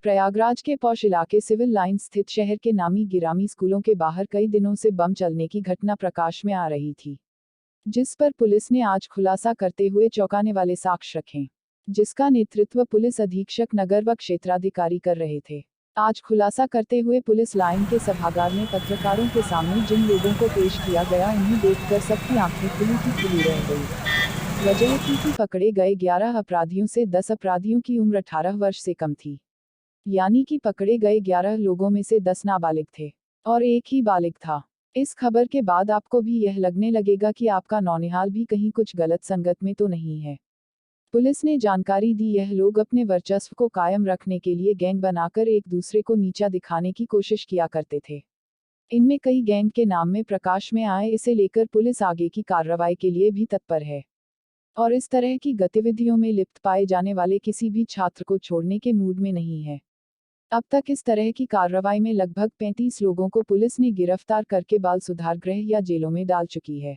प्रयागराज के पौष इलाके civil line स्थित शहर के नामी गिरामी स्कूलों के बाहर कई दिनों से बम चलने की घटना प्रकाश में आ रही थी, जिस पर पुलिस ने आज खुलासा करते हुए चौंकाने वाले साक्ष्य रखे, जिसका नेतृत्व पुलिस अधीक्षक नगर व क्षेत्राधिकारी कर रहे थे। आज खुलासा करते हुए पुलिस लाइन के सभागार में पत्रकारों के सामने जिन लोगों को पेश किया गया, उन्हें देखकर सबकी आंखें खुली रह गई। वजह थी कि पकड़े गए 11 अपराधियों से 10 अपराधियों की उम्र 18 वर्ष से कम थी, यानी कि पकड़े गए 11 लोगों में से 10 नाबालिग थे और एक ही बालिग था। इस खबर के बाद आपको भी यह लगने लगेगा कि आपका नौनिहाल भी कहीं कुछ गलत संगत में तो नहीं है। पुलिस ने जानकारी दी, यह लोग अपने वर्चस्व को कायम रखने के लिए गैंग बनाकर एक दूसरे को नीचा दिखाने की कोशिश किया करते थे। इनमें कई गैंग के नाम में प्रकाश में आए, इसे लेकर पुलिस आगे की कार्रवाई के लिए भी तत्पर है और इस तरह की गतिविधियों में लिप्त पाए जाने वाले किसी भी छात्र को छोड़ने के मूड में नहीं है। अब तक इस तरह की कार्रवाई में लगभग 35 लोगों को पुलिस ने गिरफ्तार करके बाल सुधार गृह या जेलों में डाल चुकी है।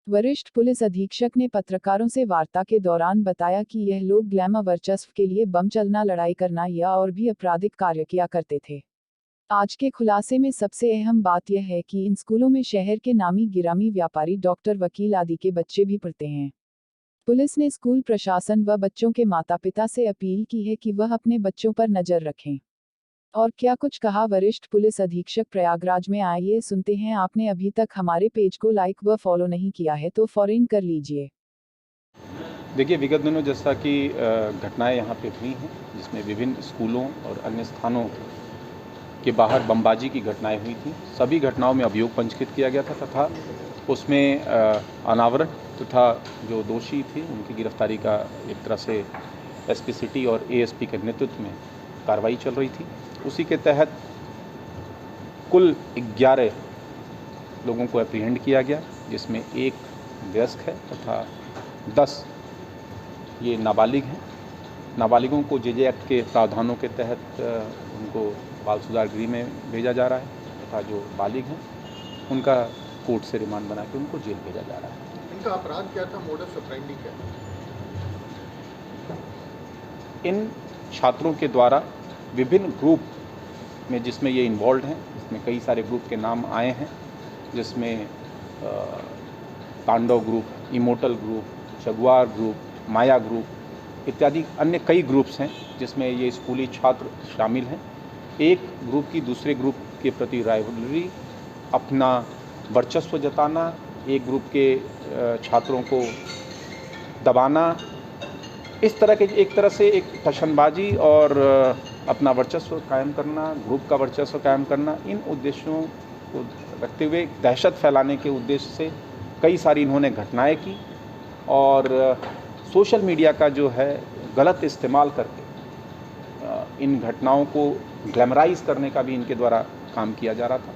वरिष्ठ पुलिस अधीक्षक ने पत्रकारों से वार्ता के दौरान बताया कि यह लोग ग्लैमर वर्चस्व के लिए बम चलना, लड़ाई करना या और भी आपराधिक कार्य किया करते थे। आज के खुलासे में सबसे अहम बात यह है कि इन स्कूलों में शहर के नामी गिरामी व्यापारी, डॉक्टर, वकील आदि के बच्चे भी पढ़ते हैं। पुलिस ने स्कूल प्रशासन व बच्चों के माता पिता से अपील की है कि वह अपने बच्चों पर नजर रखें। और क्या कुछ कहा वरिष्ठ पुलिस अधीक्षक प्रयागराज में, आइए सुनते हैं। आपने अभी तक हमारे पेज को लाइक व फॉलो नहीं किया है तो फौरन कर लीजिए। देखिए, विगत दिनों जैसा कि घटनाएं यहाँ पे हुई हैं, जिसमें विभिन्न स्कूलों और अन्य स्थानों के बाहर बमबाजी की घटनाएं हुई थी। सभी घटनाओं में अभियोग पंजीकृत किया गया था तथा उसमें अनावरण तथा जो दोषी थे उनकी गिरफ्तारी का एक तरह से एसपी सिटी और एएसपी के नेतृत्व में कार्रवाई चल रही थी। उसी के तहत कुल 11 लोगों को एप्रीहेंड किया गया, जिसमें एक वयस्क है तथा 10 ये नाबालिग हैं। नाबालिगों को जेजे एक्ट के प्रावधानों के तहत उनको बाल सुधार गृह में भेजा जा रहा है तथा जो बालिग हैं उनका कोर्ट से रिमांड बना के उनको जेल भेजा जा रहा है। इनका अपराध क्या था, मोडस ऑपरेंडी क्या था? इन छात्रों के द्वारा विभिन्न ग्रुप में जिसमें ये इन्वॉल्व हैं, इसमें कई सारे ग्रुप के नाम आए हैं, जिसमें Tandav group, Immortal group, Jaguar group, Maya group इत्यादि अन्य कई ग्रुप्स हैं, जिसमें ये स्कूली छात्र शामिल हैं। एक ग्रुप की दूसरे ग्रुप के प्रति राइवलरी, अपना वर्चस्व जताना, एक ग्रुप के छात्रों को दबाना, इस तरह के एक तरह से एक टशनबाजी और अपना वर्चस्व कायम करना, ग्रुप का वर्चस्व कायम करना, इन उद्देश्यों को रखते हुए दहशत फैलाने के उद्देश्य से कई सारी इन्होंने घटनाएं की और सोशल मीडिया का जो है गलत इस्तेमाल करके इन घटनाओं को ग्लैमराइज करने का भी इनके द्वारा काम किया जा रहा था।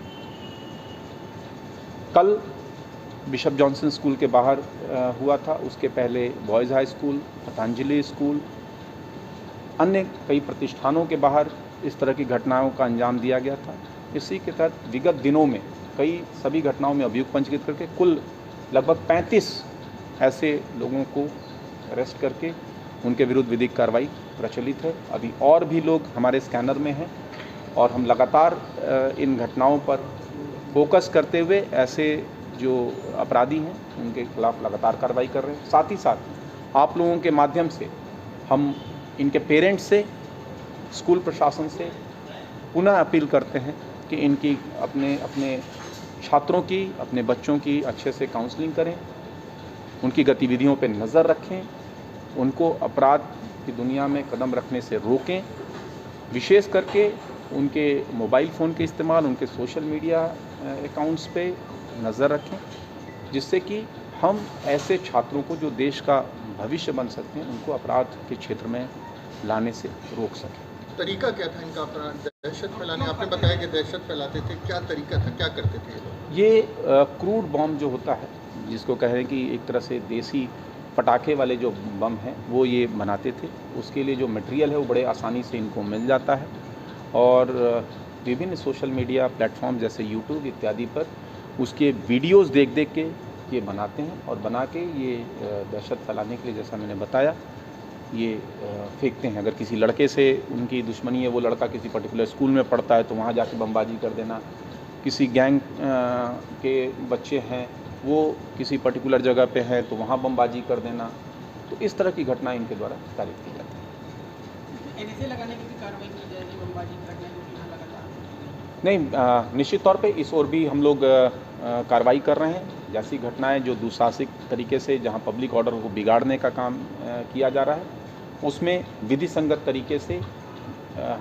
कल बिशप जॉनसन स्कूल के बाहर हुआ था, उसके पहले boys high school, Patanjali school, अन्य कई प्रतिष्ठानों के बाहर इस तरह की घटनाओं का अंजाम दिया गया था। इसी के तहत विगत दिनों में सभी घटनाओं में अभियोग पंजीकृत करके कुल लगभग 35 ऐसे लोगों को अरेस्ट करके उनके विरुद्ध विधिक कार्रवाई प्रचलित है। अभी और भी लोग हमारे स्कैनर में हैं और हम लगातार इन घटनाओं पर फोकस करते हुए ऐसे जो अपराधी हैं उनके खिलाफ लगातार कार्रवाई कर रहे हैं। साथ ही साथ आप लोगों के माध्यम से हम इनके पेरेंट्स से, स्कूल प्रशासन से पुनः अपील करते हैं कि इनकी अपने छात्रों की, अपने बच्चों की अच्छे से काउंसलिंग करें, उनकी गतिविधियों पर नज़र रखें, उनको अपराध की दुनिया में कदम रखने से रोकें, विशेष करके उनके मोबाइल फ़ोन के इस्तेमाल, उनके सोशल मीडिया अकाउंट्स पे नज़र रखें, जिससे कि हम ऐसे छात्रों को जो देश का भविष्य बन सकते हैं उनको अपराध के क्षेत्र में लाने से रोक सकें। तरीका क्या था इनका अपराध? दहशत फैलाने, आपने बताया कि दहशत फैलाते थे, क्या तरीका था, क्या करते थे ये क्रूड बॉम्ब जो होता है, जिसको कहें कि एक तरह से देसी पटाखे वाले जो बम हैं वो ये बनाते थे। उसके लिए जो मटेरियल है वो बड़े आसानी से इनको मिल जाता है और विभिन्न सोशल मीडिया प्लेटफॉर्म जैसे यूट्यूब इत्यादि पर उसके वीडियोस देख के ये बनाते हैं और बना के ये दहशत फैलाने के लिए, जैसा मैंने बताया, ये फेंकते हैं। अगर किसी लड़के से उनकी दुश्मनी है, वो लड़का किसी पर्टिकुलर स्कूल में पढ़ता है तो वहाँ जाके बमबाजी कर देना, किसी गैंग के बच्चे हैं वो किसी पर्टिकुलर जगह पे हैं तो वहाँ बमबाजी कर देना, तो इस तरह की घटनाएं इनके द्वारा तारीफ की जाती है। एनएसए लगाने की भी कार्रवाई की जाएगी बमबाजी करने जो कि यहाँ लगातार नहीं, निश्चित तौर पे इस ओर भी हम लोग कार्रवाई कर रहे हैं। जैसी घटनाएं जो दुस्साहसिक तरीके से जहां पब्लिक ऑर्डर को बिगाड़ने का काम किया जा रहा है, उसमें विधि संगत तरीके से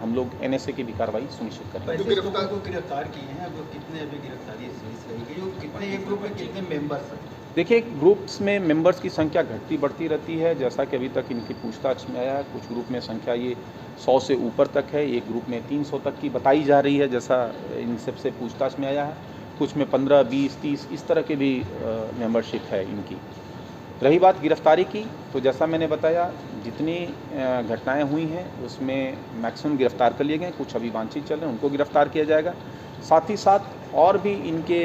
हम लोग एनएसए की भी कार्रवाई सुनिश्चित कर रहे हैं। वैसे लोगों को गिरफ्तार किए हैं, अब कितने अभी गिरफ्तारी रही गई, कितने एक ग्रुप में कितने मेंबर्स हैं? देखिए, ग्रुप्स में मेंबर्स की संख्या घटती बढ़ती रहती है। जैसा कि अभी तक इनकी पूछताछ में आया है, कुछ ग्रुप में संख्या ये 100 से ऊपर तक है, एक ग्रुप में 300 तक की बताई जा रही है, जैसा इन सबसे पूछताछ में आया है। कुछ में 15, 20, 30 इस तरह के भी मेंबरशिप है इनकी। रही बात गिरफ्तारी की, तो जैसा मैंने बताया, जितनी घटनाएं हुई हैं उसमें मैक्सिमम गिरफ्तार कर लिए गए, कुछ अभी वांछित चल रहे हैं, उनको गिरफ्तार किया जाएगा। साथ ही साथ और भी इनके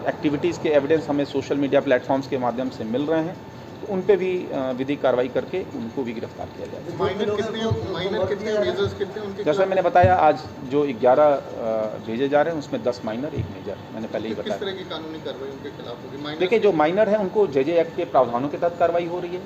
एक्टिविटीज़ के एविडेंस हमें सोशल मीडिया प्लेटफॉर्म्स के माध्यम से मिल रहे हैं, तो उन पे भी विधिक कार्रवाई करके उनको भी गिरफ्तार किया जाएगा। माइनर कितने मेजर्स कितने उनके जैसा खिलाफ? मैंने बताया, आज जो 11 भेजे जा रहे हैं उसमें 10 माइनर, 1 मेजर, मैंने पहले ही किस बताया। तरह की कानूनी कार्रवाई उनके खिलाफ होगी? देखिए, जो माइनर है उनको जेजे एक्ट के प्रावधानों के तहत कार्रवाई हो रही है।